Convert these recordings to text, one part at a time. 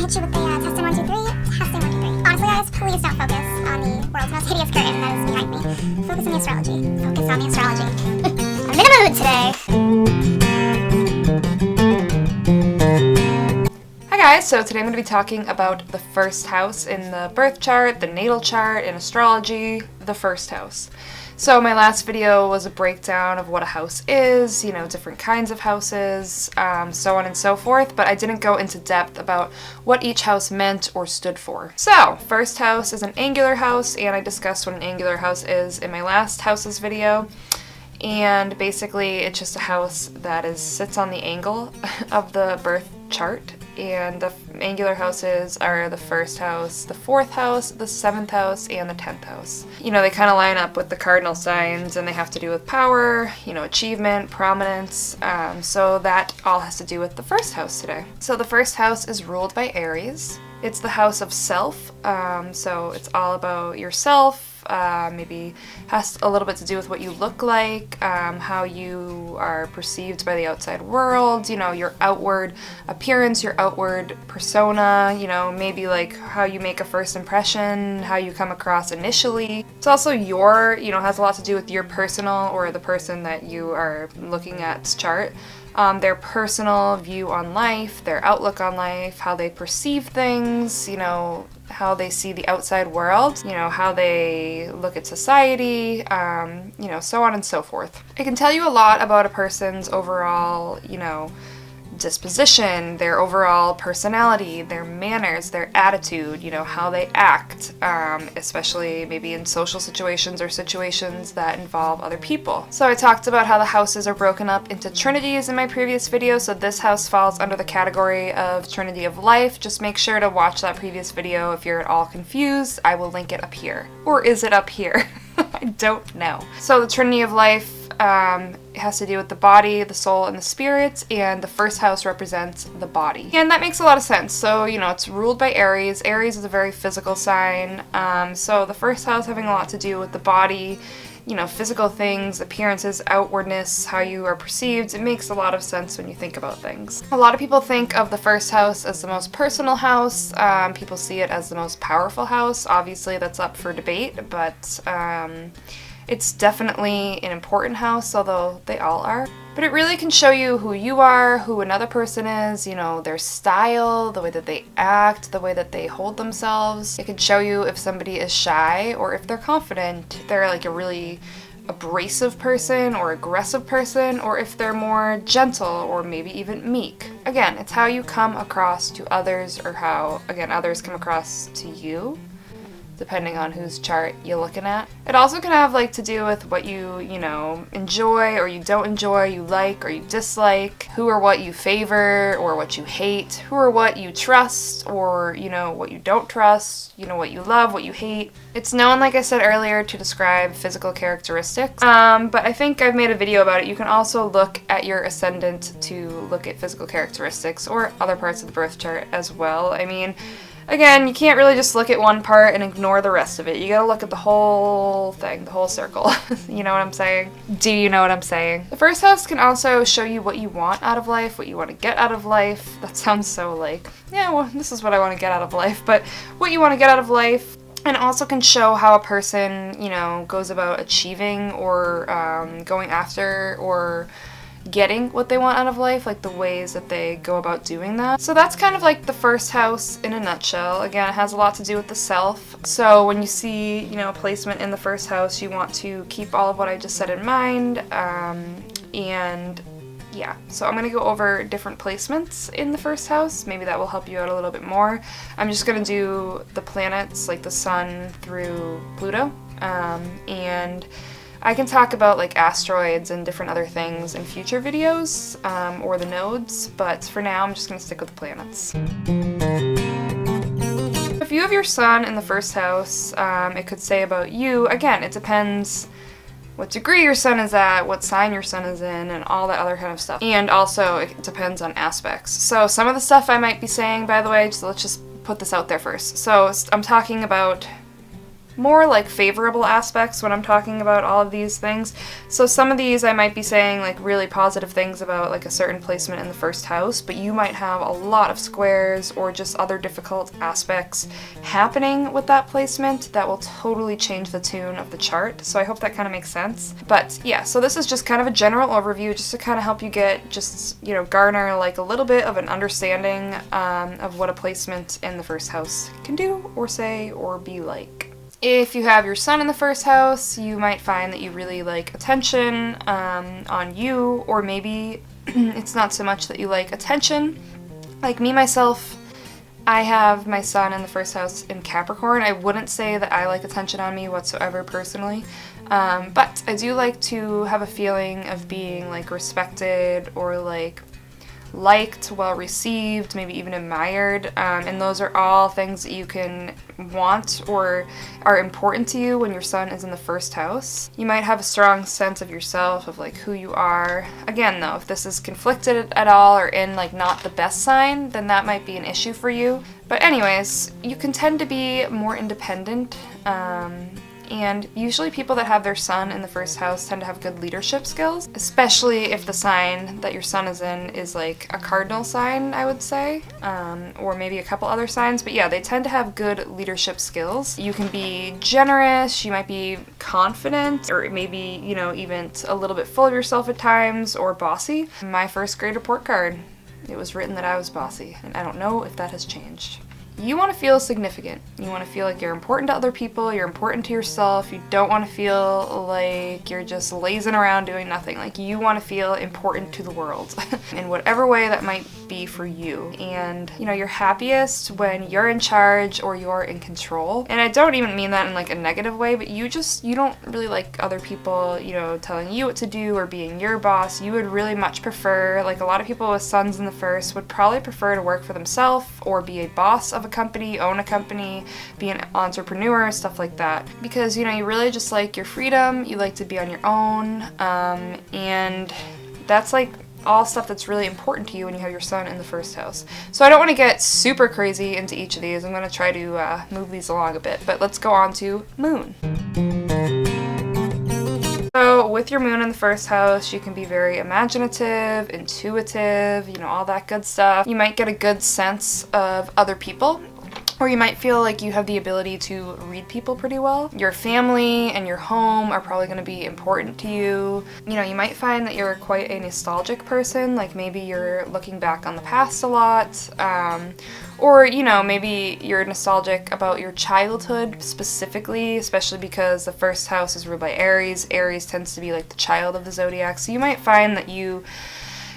gonna hit you with the testing 1, 2, 3, testing 1, 2, 3. Honestly, guys, please don't focus on the world's most hideous curtain that is behind me. Focus on the astrology. Focus on the astrology. I'm in a mood today. Hi guys, so today I'm going to be talking about the first house in the birth chart, the natal chart, in astrology, the first house. So my last video was a breakdown of what a house is, you know, different kinds of houses, so on and so forth, but I didn't go into depth about what each house meant or stood for. So, first house is an angular house, and I discussed what an angular house is in my last houses video. And basically it's just a house that sits on the angle of the birth chart, and the angular houses are the first house, the fourth house, the seventh house, and the 10th house. You know, they kind of line up with the cardinal signs, and they have to do with power, you know, achievement, prominence, so that all has to do with the first house today. So the first house is ruled by Aries. It's the house of self, so it's all about yourself. Maybe has a little bit to do with what you look like, how you are perceived by the outside world, you know, your outward appearance, your outward persona, you know, maybe like how you make a first impression, how you come across initially. It's also has a lot to do with your personal, or the person that you are looking at's chart. Their personal view on life, their outlook on life, how they perceive things, you know, how they see the outside world, you know, how they look at society, you know, so on and so forth. It can tell you a lot about a person's overall, you know, disposition, their overall personality, their manners, their attitude, you know, how they act, especially maybe in social situations or situations that involve other people. So I talked about how the houses are broken up into Trinities in my previous video, so this house falls under the category of Trinity of Life. Just make sure to watch that previous video if you're at all confused. I will link it up here. Or is it up here? I don't know. So the Trinity of Life it has to do with the body, the soul, and the spirit, and the first house represents the body. And that makes a lot of sense. So, you know, it's ruled by Aries. Aries is a very physical sign, so the first house having a lot to do with the body, you know, physical things, appearances, outwardness, how you are perceived. It makes a lot of sense when you think about things. A lot of people think of the first house as the most personal house. People see it as the most powerful house. Obviously, that's up for debate, but it's definitely an important house, although they all are. But it really can show you who you are, who another person is, you know, their style, the way that they act, the way that they hold themselves. It can show you if somebody is shy or if they're confident, if they're like a really abrasive person or aggressive person, or if they're more gentle or maybe even meek. Again, it's how you come across to others, or how, again, others come across to you, depending on whose chart you're looking at. It also can have like to do with what you know, enjoy or you don't enjoy, you like or you dislike, who or what you favor or what you hate, who or what you trust or, you know, what you don't trust, you know, what you love, what you hate. It's known, like I said earlier, to describe physical characteristics, but I think I've made a video about it. You can also look at your ascendant to look at physical characteristics or other parts of the birth chart as well. I mean, again, you can't really just look at one part and ignore the rest of it. You gotta look at the whole thing, the whole circle. You know what I'm saying? Do you know what I'm saying? The first house can also show you what you want out of life, what you want to get out of life. That sounds so like, yeah, well, this is what I want to get out of life, but what you want to get out of life. And it also can show how a person, you know, goes about achieving or going after or getting what they want out of life, like the ways that they go about doing that. So that's kind of like the first house in a nutshell. Again, it has a lot to do with the self. So when you see, you know, a placement in the first house, you want to keep all of what I just said in mind. And yeah, so I'm going to go over different placements in the first house. Maybe that will help you out a little bit more. I'm just going to do the planets, like the sun through Pluto, and I can talk about like asteroids and different other things in future videos, or the nodes, but for now I'm just going to stick with the planets. If you have your sun in the first house, it could say about you, again, it depends what degree your sun is at, what sign your sun is in, and all that other kind of stuff. And also, it depends on aspects. So some of the stuff I might be saying, by the way, so let's just put this out there first. So I'm talking about more like favorable aspects when I'm talking about all of these things. So some of these I might be saying like really positive things about like a certain placement in the first house, but you might have a lot of squares or just other difficult aspects happening with that placement that will totally change the tune of the chart. So I hope that kind of makes sense. But yeah, so this is just kind of a general overview just to kind of help you get just, you know, garner like a little bit of an understanding of what a placement in the first house can do or say or be like. If you have your sun in the first house, you might find that you really like attention on you, or maybe it's not so much that you like attention. Like me, myself, I have my sun in the first house in Capricorn. I wouldn't say that I like attention on me whatsoever personally, but I do like to have a feeling of being like respected or like liked, well received, maybe even admired, and those are all things that you can want or are important to you when your sun is in the first house. You might have a strong sense of yourself, of like who you are. Again though, if this is conflicted at all or in like not the best sign, then that might be an issue for you. But anyways, you can tend to be more independent, and usually people that have their sun in the first house tend to have good leadership skills, especially if the sign that your sun is in is like a cardinal sign, I would say, or maybe a couple other signs. But yeah, they tend to have good leadership skills. You can be generous, you might be confident, or maybe, you know, even a little bit full of yourself at times, or bossy. My first grade report card, it was written that I was bossy, and I don't know if that has changed. You want to feel significant. You want to feel like you're important to other people, you're important to yourself. You don't want to feel like you're just lazing around doing nothing. Like you want to feel important to the world in whatever way that might be for you. And you know, you're happiest when you're in charge or you're in control. And I don't even mean that in like a negative way, but you don't really like other people, you know, telling you what to do or being your boss. You would really much prefer, like a lot of people with suns in the first would probably prefer to work for themselves or be a boss of a company, own a company, be an entrepreneur, stuff like that. Because, you know, you really just like your freedom, you like to be on your own, and that's like all stuff that's really important to you when you have your sun in the first house. So I don't want to get super crazy into each of these. I'm going to try to move these along a bit, but let's go on to moon. So with your moon in the first house, you can be very imaginative, intuitive, you know, all that good stuff. You might get a good sense of other people, or you might feel like you have the ability to read people pretty well. Your family and your home are probably going to be important to you. You know, you might find that you're quite a nostalgic person, like maybe you're looking back on the past a lot, or, you know, maybe you're nostalgic about your childhood specifically, especially because the first house is ruled by Aries. Aries tends to be like the child of the zodiac, so you might find that you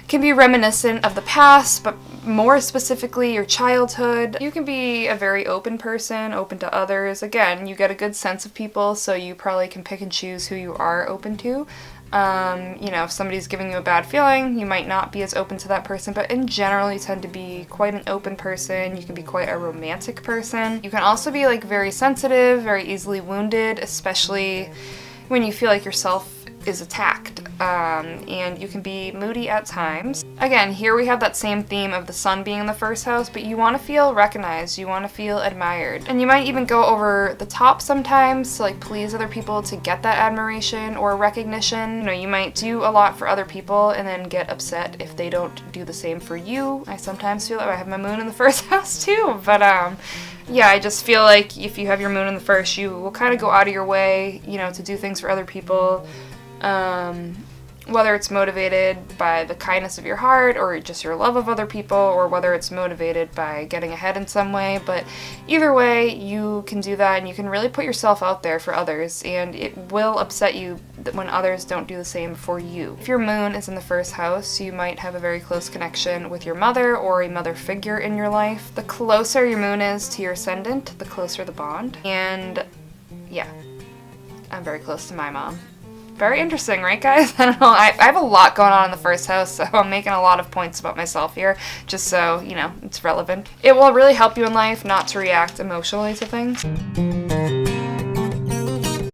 can be reminiscent of the past, but more specifically your childhood. You can be a very open person, open to others. Again, you get a good sense of people, so you probably can pick and choose who you are open to. You know, if somebody's giving you a bad feeling, you might not be as open to that person, but in general, you tend to be quite an open person. You can be quite a romantic person. You can also be like very sensitive, very easily wounded, especially when you feel like yourself is attacked, and you can be moody at times. Again, here we have that same theme of the sun being in the first house, but you want to feel recognized, you want to feel admired, and you might even go over the top sometimes to like please other people to get that admiration or recognition. You know, you might do a lot for other people and then get upset if they don't do the same for you. I sometimes feel that I have my moon in the first house too, but yeah, I just feel like if you have your moon in the first, you will kind of go out of your way, you know, to do things for other people. Whether it's motivated by the kindness of your heart or just your love of other people, or whether it's motivated by getting ahead in some way, but either way, you can do that and you can really put yourself out there for others, and it will upset you when others don't do the same for you. If your moon is in the first house, you might have a very close connection with your mother or a mother figure in your life. The closer your moon is to your ascendant, the closer the bond. And yeah, I'm very close to my mom. Very interesting, right guys? I don't know, I have a lot going on in the first house, so I'm making a lot of points about myself here, just so, you know, it's relevant. It will really help you in life not to react emotionally to things.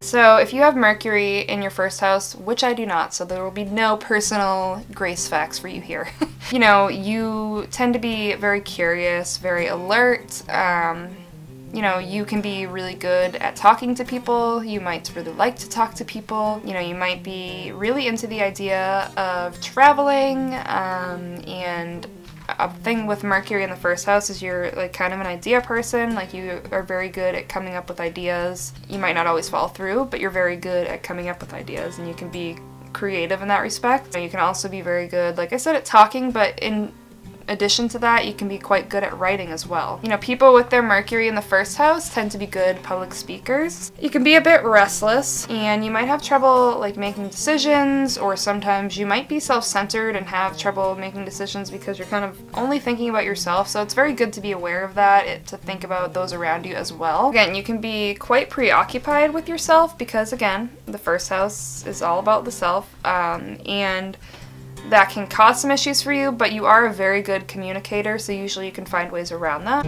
So if you have Mercury in your first house, which I do not, so there will be no personal grace facts for you here. You know, you tend to be very curious, very alert, You know, you can be really good at talking to people. You might really like to talk to people. You know, you might be really into the idea of traveling, and a thing with Mercury in the first house is you're like kind of an idea person. Like, you are very good at coming up with ideas. You might not always follow through, but you're very good at coming up with ideas, and you can be creative in that respect. You can also be very good, like I said, at talking, but in addition to that, you can be quite good at writing as well. You know, people with their Mercury in the first house tend to be good public speakers. You can be a bit restless, and you might have trouble like making decisions, or sometimes you might be self-centered and have trouble making decisions because you're kind of only thinking about yourself. So it's very good to be aware of that, to think about those around you as well. Again, you can be quite preoccupied with yourself because, again, the first house is all about the self, and that can cause some issues for you, but you are a very good communicator, so usually you can find ways around that.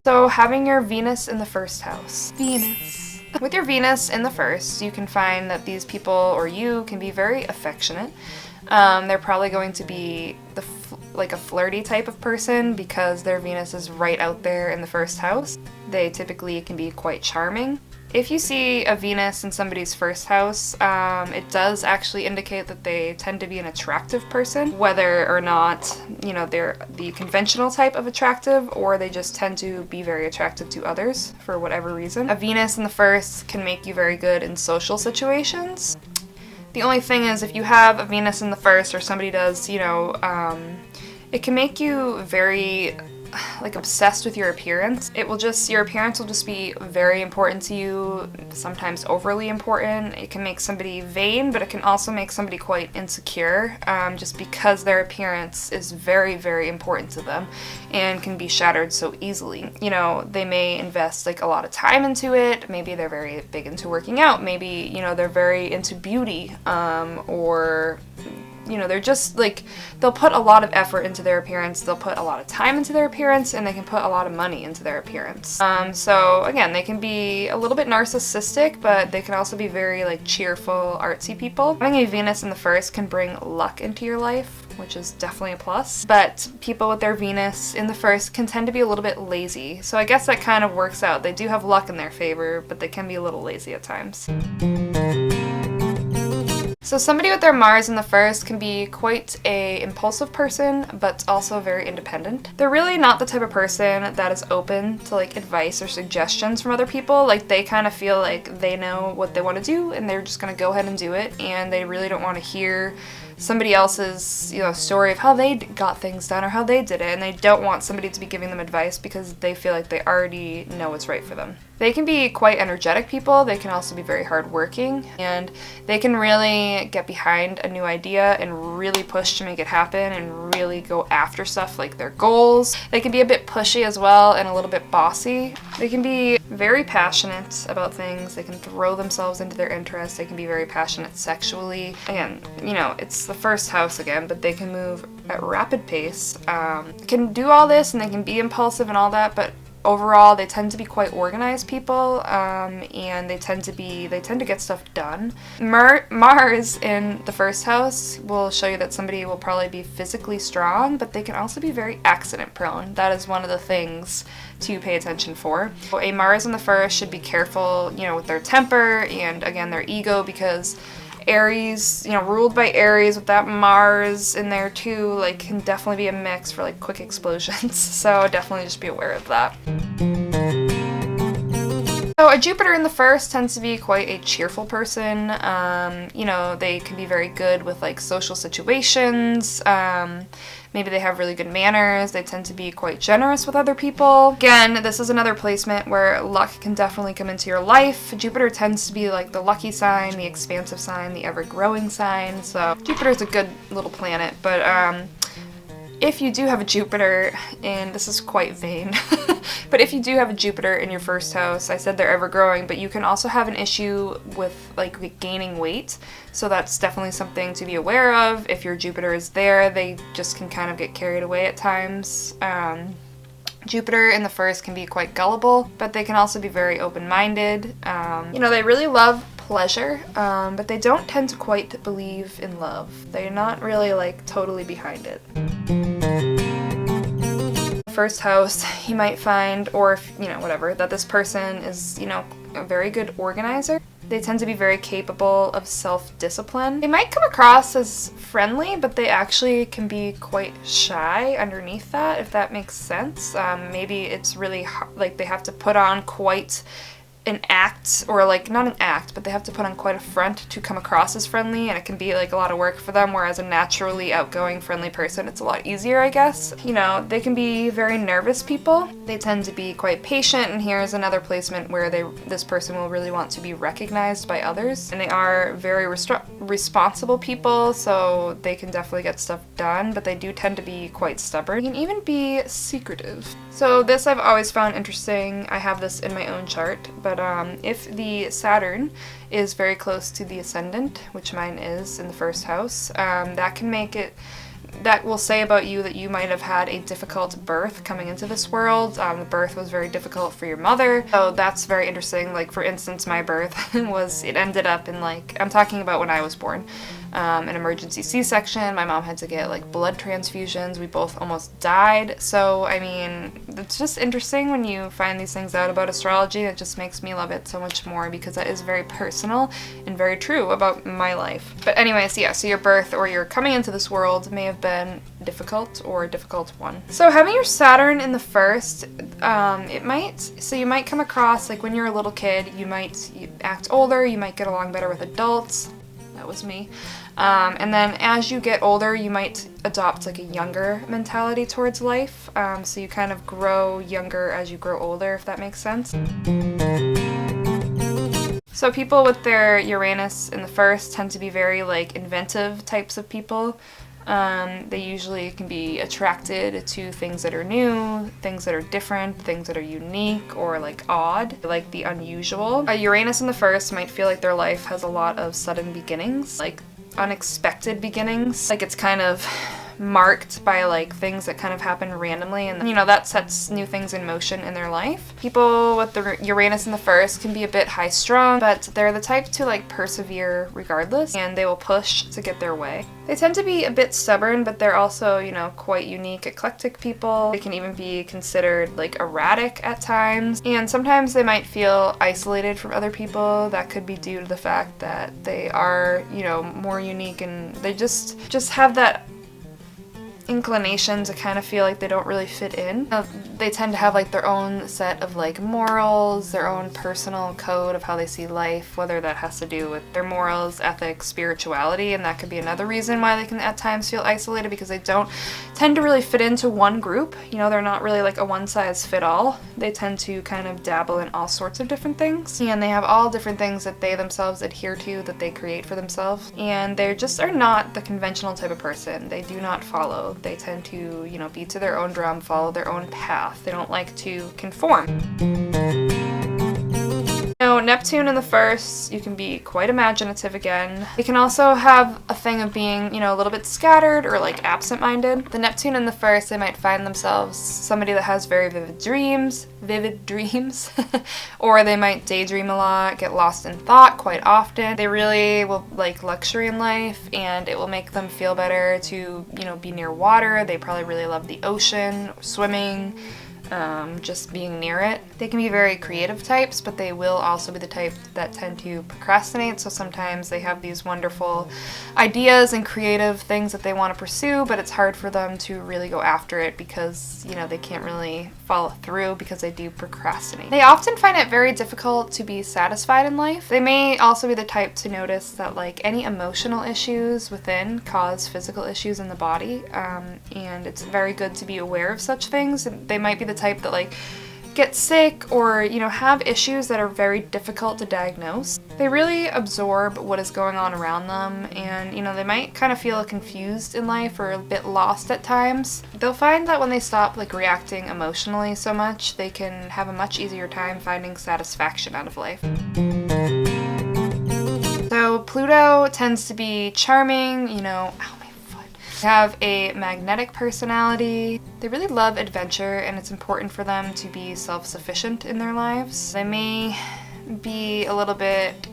So having your Venus in the first house. Venus. With your Venus in the first, you can find that these people, or you, can be very affectionate. They're probably going to be like a flirty type of person because their Venus is right out there in the first house. They typically can be quite charming. If you see a Venus in somebody's first house, it does actually indicate that they tend to be an attractive person, whether or not, you know, they're the conventional type of attractive, or they just tend to be very attractive to others for whatever reason. A Venus in the first can make you very good in social situations. The only thing is, if you have a Venus in the first, or somebody does, you know, it can make you very like obsessed with your appearance. Your appearance will just be very important to you, sometimes overly important. It can make somebody vain, but it can also make somebody quite insecure, just because their appearance is very, very important to them and can be shattered so easily. You know, they may invest like a lot of time into it. Maybe they're very big into working out. Maybe, you know, they're very into beauty, or you know, they're just like, they'll put a lot of effort into their appearance, they'll put a lot of time into their appearance, and they can put a lot of money into their appearance. So again, they can be a little bit narcissistic, but they can also be very like cheerful, artsy people. Having a Venus in the first can bring luck into your life, which is definitely a plus. But people with their Venus in the first can tend to be a little bit lazy. So I guess that kind of works out. They do have luck in their favor, but they can be a little lazy at times. So somebody with their Mars in the first can be quite a impulsive person, but also very independent. They're really not the type of person that is open to like advice or suggestions from other people. Like, they kind of feel like they know what they want to do and they're just going to go ahead and do it, and they really don't want to hear somebody else's, you know, story of how they got things done or how they did it, and they don't want somebody to be giving them advice because they feel like they already know what's right for them. They can be quite energetic people. They can also be very hardworking, and they can really get behind a new idea and really push to make it happen and really go after stuff like their goals. They can be a bit pushy as well and a little bit bossy. They can be very passionate about things. They can throw themselves into their interests. They can be very passionate sexually. Again, you know, it's the first house again, but they can move at rapid pace. Can do all this, and they can be impulsive and all that, but overall they tend to be quite organized people, and they tend to get stuff done. Mars in the first house will show you that somebody will probably be physically strong, but they can also be very accident prone. That is one of the things to pay attention for. A Mars in the first should be careful, you know, with their temper and again their ego, because Aries, you know, ruled by Aries with that Mars in there too, like, can definitely be a mix for like quick explosions. So definitely just be aware of that. So a Jupiter in the first tends to be quite a cheerful person. You know, they can be very good with like social situations. Maybe they have really good manners. They tend to be quite generous with other people. Again, this is another placement where luck can definitely come into your life. Jupiter tends to be like the lucky sign, the expansive sign, the ever-growing sign. So Jupiter's a good little planet, but if you do have a Jupiter, and this is quite vain, but if you do have a Jupiter in your first house, I said they're ever-growing, but you can also have an issue with like gaining weight. So that's definitely something to be aware of. If your Jupiter is there, they just can kind of get carried away at times. Jupiter in the first can be quite gullible, but they can also be very open-minded. You know, they really love pleasure, but they don't tend to quite believe in love. They're not really like totally behind it. First house, you might find, or if, whatever, that this person is, a very good organizer. They tend to be very capable of self-discipline. They might come across as friendly, but they actually can be quite shy underneath that, if that makes sense. Maybe it's really like they have to put on quite an act, or like not an act, but they have to put on quite a front to come across as friendly, and it can be like a lot of work for them, whereas a naturally outgoing friendly person, it's a lot easier, I guess. They can be very nervous people. They tend to be quite patient, and here's another placement where this person will really want to be recognized by others. And they are very responsible people, so they can definitely get stuff done, but they do tend to be quite stubborn. They can even be secretive. So this I've always found interesting. I have this in my own chart, but if the Saturn is very close to the ascendant, which mine is in the first house, that will say about you that you might have had a difficult birth coming into this world. The birth was very difficult for your mother, so that's very interesting. Like, for instance, my birth it ended up in, like, I'm talking about when I was born, an emergency C-section. My mom had to get like blood transfusions. We both almost died. So I mean, it's just interesting when you find these things out about astrology. It just makes me love it so much more, because that is very personal and very true about my life. But anyways, yeah, so your birth or your coming into this world may have been difficult, or a difficult one. So having your Saturn in the first, you might come across, like when you're a little kid, you act older, you might get along better with adults. That was me. And then as you get older, you might adopt like a younger mentality towards life. So you kind of grow younger as you grow older, if that makes sense. So people with their Uranus in the first tend to be very like inventive types of people. They usually can be attracted to things that are new, things that are different, things that are unique or like odd, like the unusual. A Uranus in the first might feel like their life has a lot of sudden beginnings, like unexpected beginnings. Like it's kind of marked by like things that kind of happen randomly, and that sets new things in motion in their life. People with the Uranus in the first can be a bit high strung, but they're the type to like persevere regardless, and they will push to get their way. They tend to be a bit stubborn, but they're also, quite unique, eclectic people. They can even be considered like erratic at times, and sometimes they might feel isolated from other people. That could be due to the fact that they are, more unique, and they just have that inclination to kind of feel like they don't really fit in. They tend to have like their own set of like morals, their own personal code of how they see life, whether that has to do with their morals, ethics, spirituality, and that could be another reason why they can at times feel isolated, because they don't tend to really fit into one group. They're not really like a one-size-fit-all. They tend to kind of dabble in all sorts of different things, and they have all different things that they themselves adhere to, that they create for themselves, and they just are not the conventional type of person. They do not follow. They tend to, beat to their own drum, follow their own path. They don't like to conform. Neptune in the first, you can be quite imaginative again. You can also have a thing of being, a little bit scattered or like absent-minded. The Neptune in the first, they might find themselves somebody that has very vivid dreams, or they might daydream a lot, get lost in thought quite often. They really will like luxury in life, and it will make them feel better to, be near water. They probably really love the ocean, swimming, just being near it. They can be very creative types, but they will also be the type that tend to procrastinate. So sometimes they have these wonderful ideas and creative things that they want to pursue, but it's hard for them to really go after it because, they can't really follow through because they do procrastinate. They often find it very difficult to be satisfied in life. They may also be the type to notice that like any emotional issues within cause physical issues in the body, and it's very good to be aware of such things. They might be the type that like get sick or have issues that are very difficult to diagnose. They really absorb what is going on around them, and they might kind of feel confused in life or a bit lost at times. They'll find that when they stop like reacting emotionally so much, they can have a much easier time finding satisfaction out of life. So Pluto tends to be charming, have a magnetic personality. They really love adventure, and it's important for them to be self-sufficient in their lives. They may be a little bit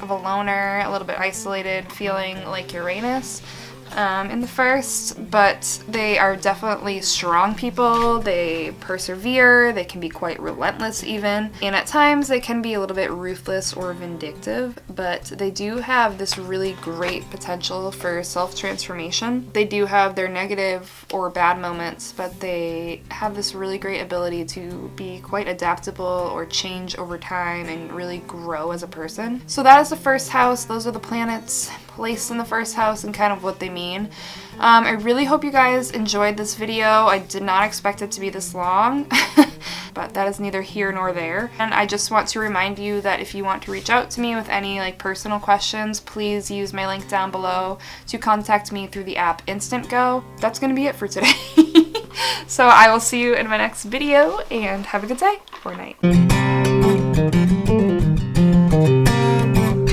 of a loner, a little bit isolated, feeling like Uranus. in the first, but they are definitely strong people. They persevere, they can be quite relentless even, and at times they can be a little bit ruthless or vindictive, but they do have this really great potential for self-transformation. They do have their negative or bad moments, but they have this really great ability to be quite adaptable or change over time and really grow as a person. So that is the first house. Those are the planets placed in the first house and kind of what they mean. I really hope you guys enjoyed this video. I did not expect it to be this long, but that is neither here nor there. And I just want to remind you that if you want to reach out to me with any personal questions, please use my link down below to contact me through the app Instant Go. That's gonna be it for today. So I will see you in my next video, and have a good day or night.